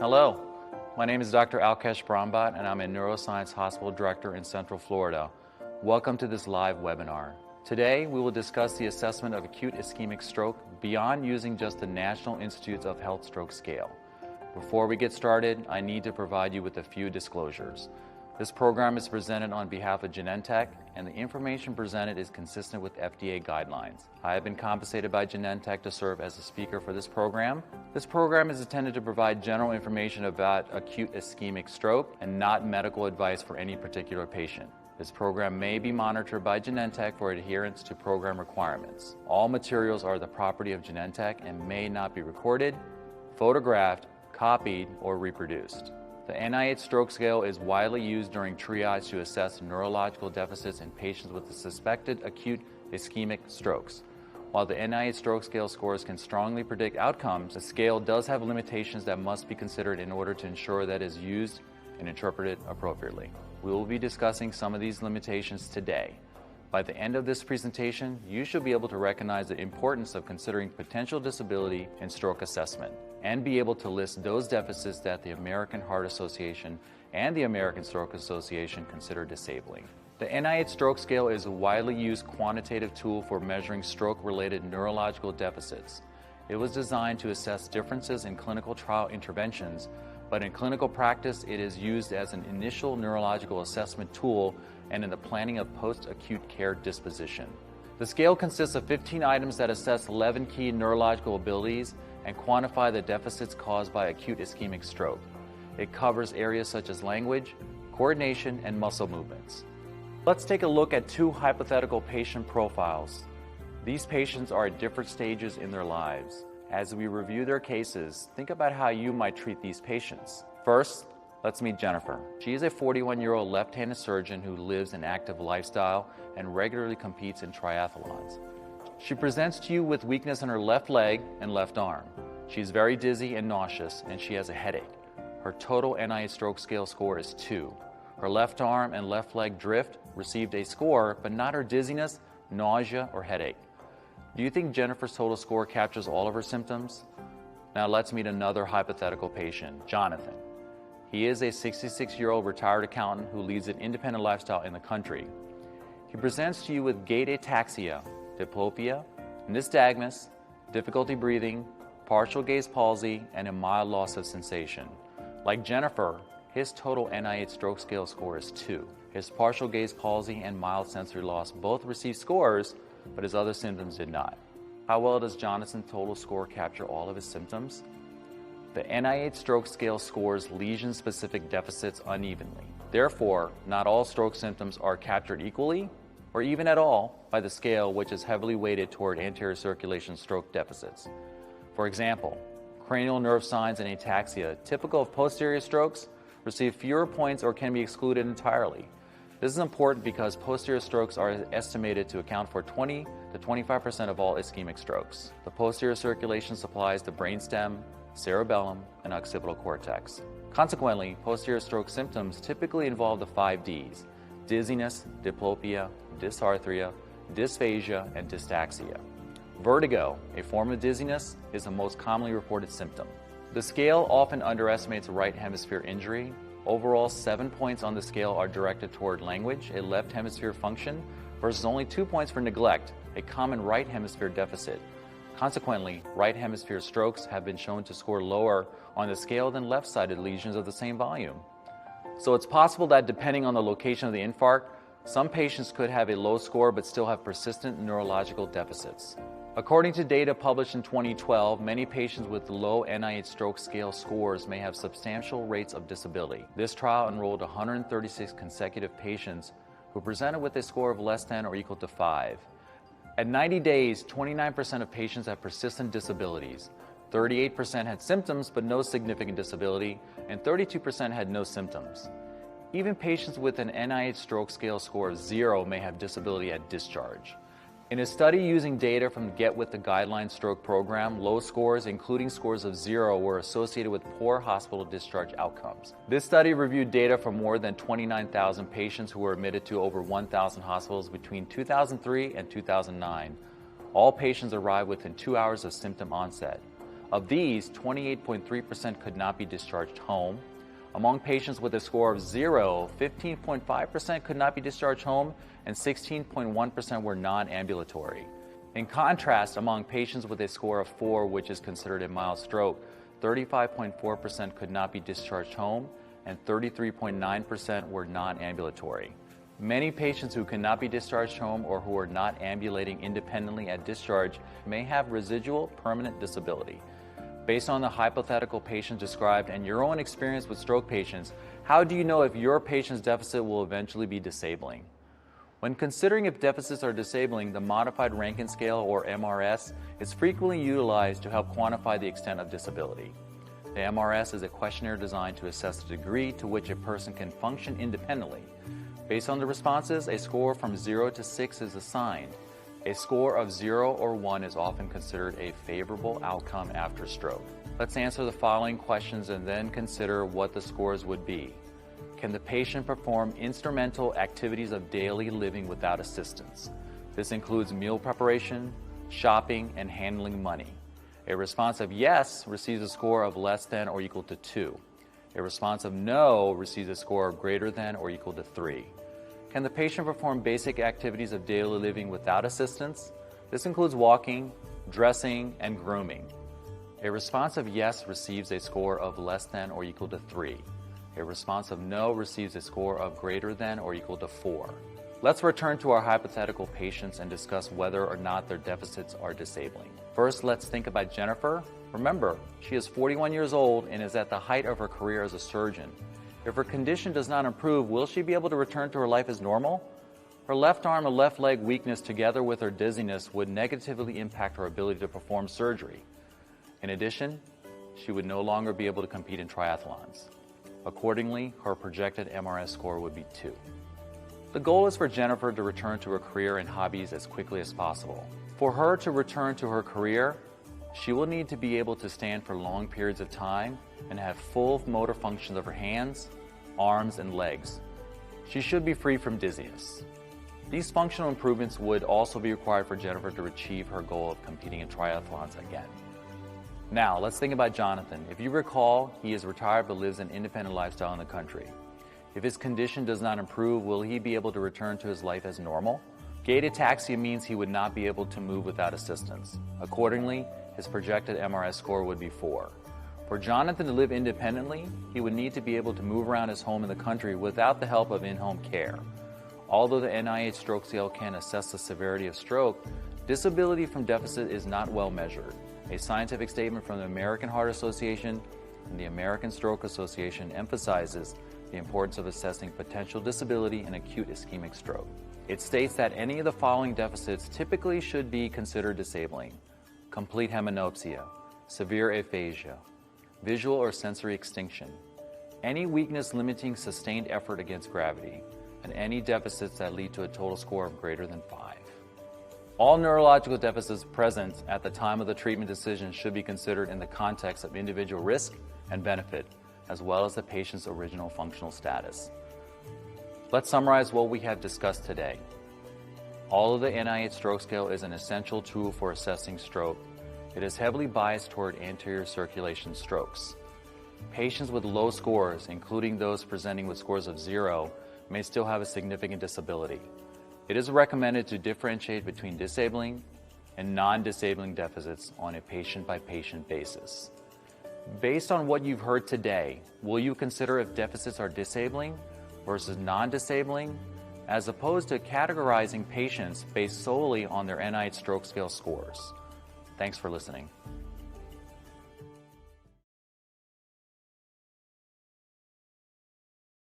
Hello, my name is Dr. Alkesh Brahmbhatt and I'm a neuroscience hospital director in Central Florida. Welcome to this live webinar. Today we will discuss the assessment of acute ischemic stroke beyond using just the National Institutes of Health stroke scale. Before we get started, I need to provide you with a few disclosures. This program is presented on behalf of Genentech, and the information presented is consistent with FDA guidelines. I have been compensated by Genentech to serve as a speaker for this program. This program is intended to provide general information about acute ischemic stroke and not medical advice for any particular patient. This program may be monitored by Genentech for adherence to program requirements. All materials are the property of Genentech and may not be recorded, photographed, copied, or reproduced. The NIH stroke scale is widely used during triage to assess neurological deficits in patients with suspected acute ischemic strokes. While the NIH stroke scale scores can strongly predict outcomes, the scale does have limitations that must be considered in order to ensure that it is used and interpreted appropriately. We will be discussing some of these limitations today. By the end of this presentation, you should be able to recognize the importance of considering potential disability in stroke assessment and be able to list those deficits that the American Heart Association and the American Stroke Association consider disabling. The NIH stroke scale is a widely used quantitative tool for measuring stroke-related neurological deficits. It was designed to assess differences in clinical trial interventions, but in clinical practice it is used as an initial neurological assessment tool and in the planning of post-acute care disposition. The scale consists of 15 items that assess 11 key neurological abilities and quantify the deficits caused by acute ischemic stroke. It covers areas such as language, coordination, and muscle movements. Let's take a look at two hypothetical patient profiles. These patients are at different stages in their lives. As we review their cases, think about how you might treat these patients. First, let's meet Jennifer. She is a 41-year-old left-handed surgeon who lives an active lifestyle and regularly competes in triathlons. She presents to you with weakness in her left leg and left arm. She is very dizzy and nauseous, and she has a headache. Her total NIH stroke scale score is 2. Her left arm and left leg drift received a score, but not her dizziness, nausea, or headache. Do you think Jennifer's total score captures all of her symptoms? Now let's meet another hypothetical patient, Jonathan. He is a 66-year-old retired accountant who leads an independent lifestyle in the country. He presents to you with gait ataxia, diplopia, nystagmus, difficulty breathing, partial gaze palsy, and a mild loss of sensation. Like Jennifer, his total NIH stroke scale score is 2. His partial gaze palsy and mild sensory loss both received scores, but his other symptoms did not. How well does Jonathan's total score capture all of his symptoms? The NIH stroke scale scores lesion-specific deficits unevenly. Therefore, not all stroke symptoms are captured equally, or even at all, by the scale, which is heavily weighted toward anterior circulation stroke deficits. For example, cranial nerve signs and ataxia, typical of posterior strokes, receive fewer points or can be excluded entirely. This is important because posterior strokes are estimated to account for 20 to 25% of all ischemic strokes. The posterior circulation supplies the brainstem, cerebellum, and occipital cortex. Consequently, posterior stroke symptoms typically involve the 5 Ds: dizziness, diplopia, dysarthria, dysphagia, and dystaxia. Vertigo, a form of dizziness, is the most commonly reported symptom. The scale often underestimates right hemisphere injury. Overall, 7 points on the scale are directed toward language, a left hemisphere function, versus only 2 points for neglect, a common right hemisphere deficit. Consequently, right hemisphere strokes have been shown to score lower on the scale than left-sided lesions of the same volume. So it's possible that depending on the location of the infarct, some patients could have a low score but still have persistent neurological deficits. According to data published in 2012, many patients with low NIH stroke scale scores may have substantial rates of disability. This trial enrolled 136 consecutive patients who presented with a score of less than or equal to 5. At 90 days, 29% of patients had persistent disabilities. 38% had symptoms but no significant disability, and 32% had no symptoms. Even patients with an NIH stroke scale score of 0 may have disability at discharge. In a study using data from the Get With the Guidelines stroke program, low scores, including scores of 0, were associated with poor hospital discharge outcomes. This study reviewed data from more than 29,000 patients who were admitted to over 1,000 hospitals between 2003 and 2009. All patients arrived within 2 hours of symptom onset. Of these, 28.3% could not be discharged home. Among patients with a score of 0, 15.5% could not be discharged home, and 16.1% were non-ambulatory. In contrast, among patients with a score of 4, which is considered a mild stroke, 35.4% could not be discharged home, and 33.9% were non-ambulatory. Many patients who cannot be discharged home or who are not ambulating independently at discharge may have residual permanent disability. Based on the hypothetical patient described and your own experience with stroke patients, how do you know if your patient's deficit will eventually be disabling? When considering if deficits are disabling, the Modified Rankin Scale, or MRS, is frequently utilized to help quantify the extent of disability. The MRS is a questionnaire designed to assess the degree to which a person can function independently. Based on the responses, a score from 0 to 6 is assigned. A score of 0 or 1 is often considered a favorable outcome after stroke. Let's answer the following questions and then consider what the scores would be. Can the patient perform instrumental activities of daily living without assistance? This includes meal preparation, shopping, and handling money. A response of yes receives a score of less than or equal to 2. A response of no receives a score of greater than or equal to 3. Can the patient perform basic activities of daily living without assistance? This includes walking, dressing, and grooming. A response of yes receives a score of less than or equal to 3. A response of no receives a score of greater than or equal to 4. Let's return to our hypothetical patients and discuss whether or not their deficits are disabling. First, let's think about Jennifer. Remember, she is 41 years old and is at the height of her career as a surgeon. If her condition does not improve, will she be able to return to her life as normal? Her left arm and left leg weakness together with her dizziness would negatively impact her ability to perform surgery. In addition, she would no longer be able to compete in triathlons. Accordingly, her projected MRS score would be 2. The goal is for Jennifer to return to her career and hobbies as quickly as possible. For her to return to her career, she will need to be able to stand for long periods of time and have full motor functions of her hands, arms, and legs. She should be free from dizziness. These functional improvements would also be required for Jennifer to achieve her goal of competing in triathlons again. Now, let's think about Jonathan. If you recall, he is retired but lives an independent lifestyle in the country. If his condition does not improve, will he be able to return to his life as normal? Gait ataxia means he would not be able to move without assistance. Accordingly, his projected MRS score would be 4. For Jonathan to live independently, he would need to be able to move around his home in the country without the help of in-home care. Although the NIH stroke scale can assess the severity of stroke, disability from deficit is not well measured. A scientific statement from the American Heart Association and the American Stroke Association emphasizes the importance of assessing potential disability in acute ischemic stroke. It states that any of the following deficits typically should be considered disabling: complete heminopsia, severe aphasia, visual or sensory extinction, any weakness limiting sustained effort against gravity, and any deficits that lead to a total score of greater than 5. All neurological deficits present at the time of the treatment decision should be considered in the context of individual risk and benefit, as well as the patient's original functional status. Let's summarize what we have discussed today. Although the NIH stroke scale is an essential tool for assessing stroke, it is heavily biased toward anterior circulation strokes. Patients with low scores, including those presenting with scores of 0, may still have a significant disability. It is recommended to differentiate between disabling and non-disabling deficits on a patient-by-patient basis. Based on what you've heard today, will you consider if deficits are disabling versus non-disabling, as opposed to categorizing patients based solely on their NIH stroke scale scores? Thanks for listening.